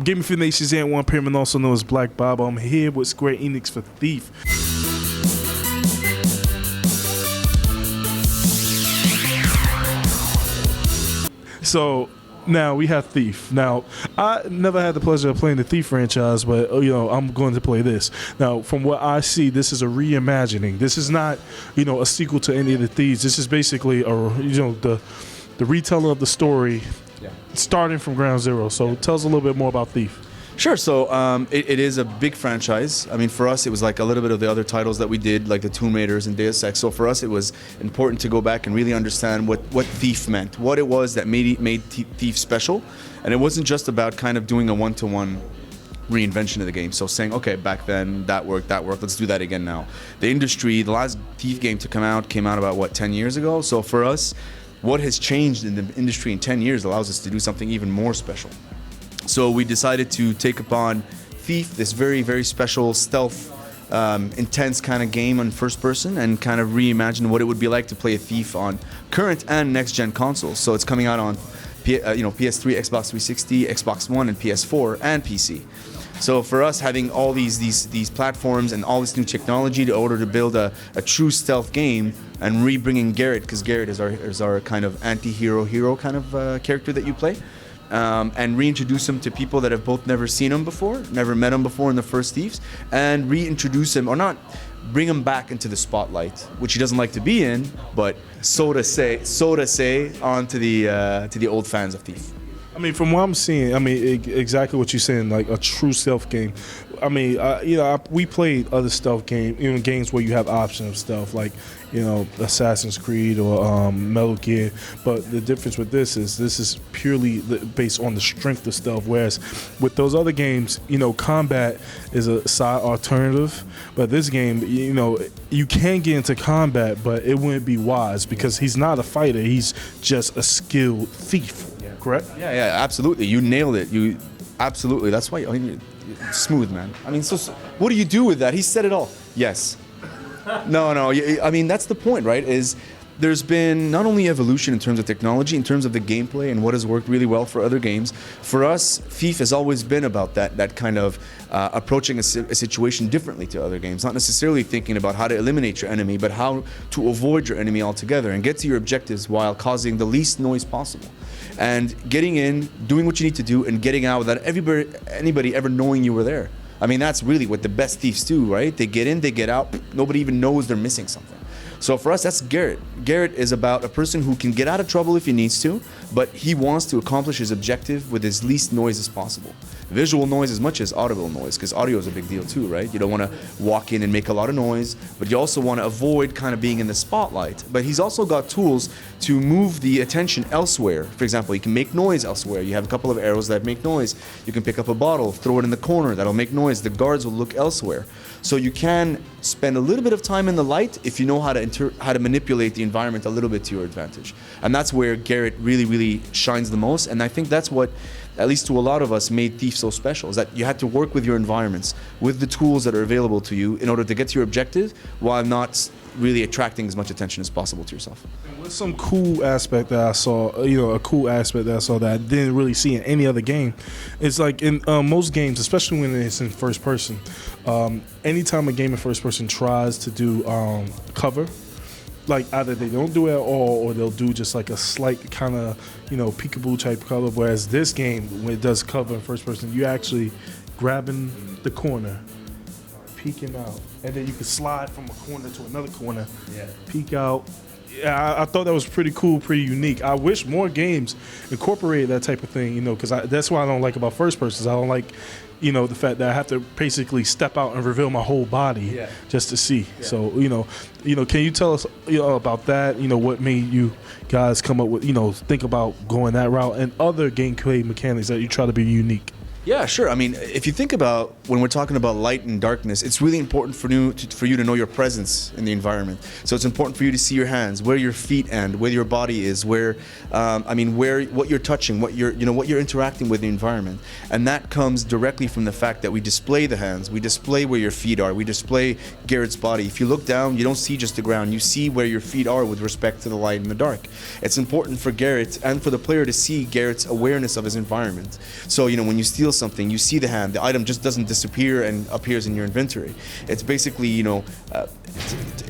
Gaming for Nations and One Pyramid, also known as Black Bob. I'm here with Square Enix for Thief. So now we have Thief. Now, I never had the pleasure of playing the Thief franchise, but I'm going to play this. Now, from what I see, this is a reimagining. This is not, a sequel to any of the Thieves. This is basically the retelling of the story, starting from ground zero. So tell us a little bit more about Thief. Sure. So it is a big franchise. I mean, for us, it was like a little bit of the other titles that we did, like the Tomb Raiders and Deus Ex. So for us, it was important to go back and really understand what Thief meant, what it was that made Thief special. And it wasn't just about kind of doing a one-to-one reinvention of the game. So saying, okay, back then that worked, let's do that again now. The industry, the last Thief game to come out about, 10 years ago? So for us, what has changed in the industry in 10 years allows us to do something even more special. So we decided to take upon Thief, this very, very special stealth, intense kind of game on first person, and kind of reimagine what it would be like to play a Thief on current and next gen consoles. So it's coming out on PS3, Xbox 360, Xbox One, and PS4 and PC. So for us, having all these platforms and all this new technology in order to build a true stealth game, and re-bringing Garrett, because Garrett is our kind of anti-hero kind of character that you play. And reintroduce him to people that have both never seen him before, never met him before in the first Thieves, and reintroduce him, or not bring him back into the spotlight, which he doesn't like to be in, but so to say, onto the old fans of Thief. I mean, from what I'm seeing, exactly what you're saying, like a true stealth game. I mean, we played other stealth games where you have options of stealth, like Assassin's Creed or Metal Gear. But the difference with this is purely based on the strength of stealth. Whereas with those other games, combat is a side alternative. But this game, you can get into combat, but it wouldn't be wise because he's not a fighter. He's just a skilled thief. Correct? Yeah, absolutely. You nailed it. Absolutely. That's why. You're smooth, man. I mean, so what do you do with that? He said it all. Yes. No. I mean, that's the point, right? Is there's been not only evolution in terms of technology, in terms of the gameplay and what has worked really well for other games. For us, Thief has always been about that kind of approaching a situation differently to other games. Not necessarily thinking about how to eliminate your enemy, but how to avoid your enemy altogether and get to your objectives while causing the least noise possible. And getting in, doing what you need to do, and getting out without anybody ever knowing you were there. I mean, that's really what the best thieves do, right? They get in, they get out, nobody even knows they're missing something. So for us, that's Garrett. Garrett is about a person who can get out of trouble if he needs to, but he wants to accomplish his objective with as least noise as possible. Visual noise as much as audible noise, because audio is a big deal too, right? You don't want to walk in and make a lot of noise, but you also want to avoid kind of being in the spotlight. But he's also got tools to move the attention elsewhere. For example, you can make noise elsewhere. You have a couple of arrows that make noise. You can pick up a bottle, throw it in the corner, that'll make noise. The guards will look elsewhere. So you can spend a little bit of time in the light if you know how to manipulate the environment a little bit to your advantage. And that's where Garrett really, really shines the most. And I think that's what, at least to a lot of us, made Thief so special, is that you had to work with your environments, with the tools that are available to you in order to get to your objective while not really attracting as much attention as possible to yourself. What's some cool aspect that I saw, a cool aspect that I saw that I didn't really see in any other game? It's like in most games, especially when it's in first person, anytime a game in first person tries to do cover, like either they don't do it at all or they'll do just like a slight kind of, peekaboo type cover. Whereas this game, when it does cover in first person, you actually grabbing the corner, peeking out, and then you can slide from a corner to another corner, peek out. Yeah, I thought that was pretty cool, pretty unique. I wish more games incorporated that type of thing, because that's what I don't like about first persons. I don't like, the fact that I have to basically step out and reveal my whole body just to see. Yeah. So, can you tell us, about that? What made you guys come up with, think about going that route and other gameplay mechanics that you try to be unique? Yeah, sure. I mean, if you think about when we're talking about light and darkness, it's really important for you to know your presence in the environment. So it's important for you to see your hands, where your feet end, where your body is, what you're touching, what you're interacting with the environment. And that comes directly from the fact that we display the hands, we display where your feet are, we display Garrett's body. If you look down, you don't see just the ground, you see where your feet are with respect to the light and the dark. It's important for Garrett and for the player to see Garrett's awareness of his environment. So, when you steal something, you see the hand, the item just doesn't disappear and appears in your inventory. It's basically,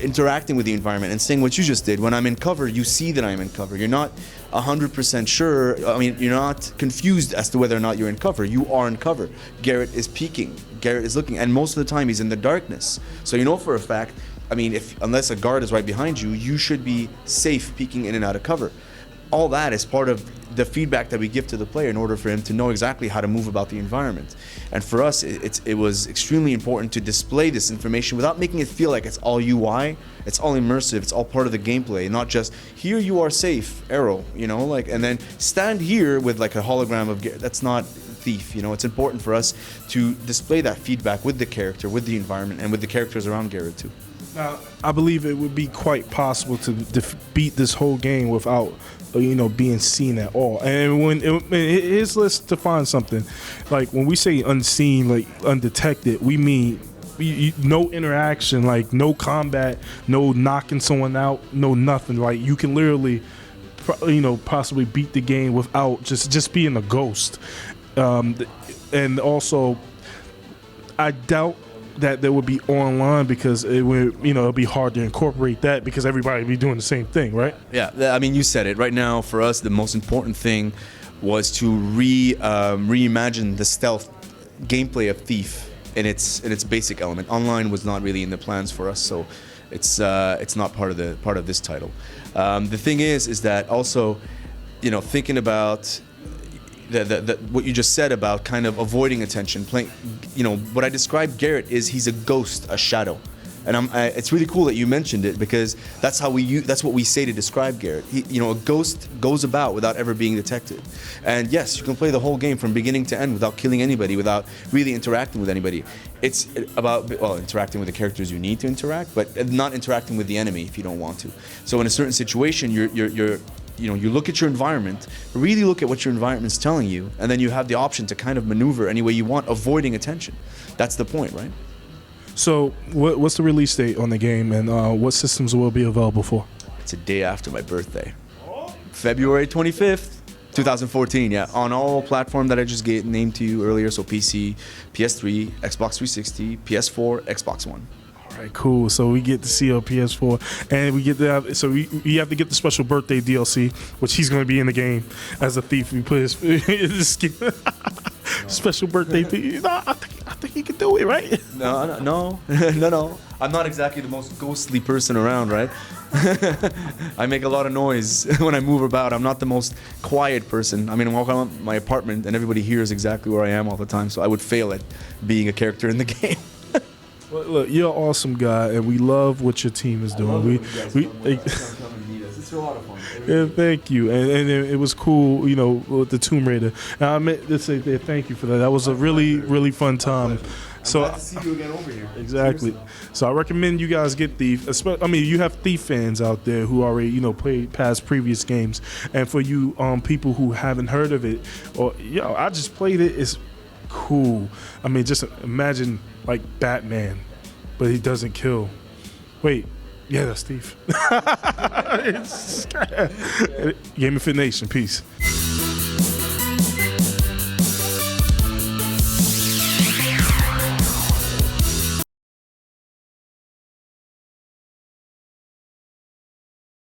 interacting with the environment and saying what you just did. When I'm in cover, you see that I'm in cover. You're not 100% sure. I mean, you're not confused as to whether or not you're in cover. You are in cover. Garrett is peeking. Garrett is looking, and most of the time he's in the darkness. So you know for a fact, I mean, unless a guard is right behind you, you should be safe peeking in and out of cover. All that is part of the feedback that we give to the player in order for him to know exactly how to move about the environment. And for us, it was extremely important to display this information without making it feel like it's all UI, it's all immersive, it's all part of the gameplay, not just here you are safe, arrow, and then stand here with like a hologram of Garrett. That's not Thief. It's important for us to display that feedback with the character, with the environment, and with the characters around Garrett too. Now, I believe it would be quite possible to beat this whole game without, being seen at all. And when let's define something. Like when we say unseen, like undetected, we mean no interaction, like no combat, no knocking someone out, no nothing. Like you can literally, possibly beat the game without just being a ghost. And also, I doubt that there would be online because it would, it'll be hard to incorporate that because everybody would be doing the same thing, right? Yeah, I mean, you said it. Right now, for us, the most important thing was to reimagine the stealth gameplay of Thief in its basic element. Online was not really in the plans for us, so it's not part of this title. The thing is that also, thinking about what you just said about kind of avoiding attention, playing, what I described Garrett is he's a ghost, a shadow, and it's really cool that you mentioned it because that's what we say to describe Garrett. A ghost goes about without ever being detected, and yes, you can play the whole game from beginning to end without killing anybody, without really interacting with anybody. It's about interacting with the characters you need to interact, but not interacting with the enemy if you don't want to. So in a certain situation, you look at your environment, really look at what your environment's telling you, and then you have the option to kind of maneuver any way you want, avoiding attention. That's the point, right? So what's the release date on the game, and what systems will it be available for? It's a day after my birthday. February 25th, 2014, yeah. On all platforms that I just named to you earlier, so PC, PS3, Xbox 360, PS4, Xbox One. All right, cool. So we get to see a PS4, and we get to have. So we have to get the special birthday DLC, which he's going to be in the game as a thief. We put his skin. Special birthday thief. No, I think he can do it, right? No. I'm not exactly the most ghostly person around, right? I make a lot of noise when I move about. I'm not the most quiet person. I mean, I walk around my apartment, and everybody hears exactly where I am all the time. So I would fail at being a character in the game. Well, look, you're an awesome guy, and we love what your team is doing. It's a lot of fun. Yeah, thank you, and it was cool, with the Tomb Raider. And I meant to say thank you for that. That was a really, really fun time. So glad to see you again over here. Exactly. Seriously. So I recommend you guys get Thief. You have Thief fans out there who already, played past previous games, and for you people who haven't heard of it, or I just played it. It's cool. I mean, just imagine like Batman, but he doesn't kill. Wait, yeah, that's Thief. Game of Fit Nation, peace.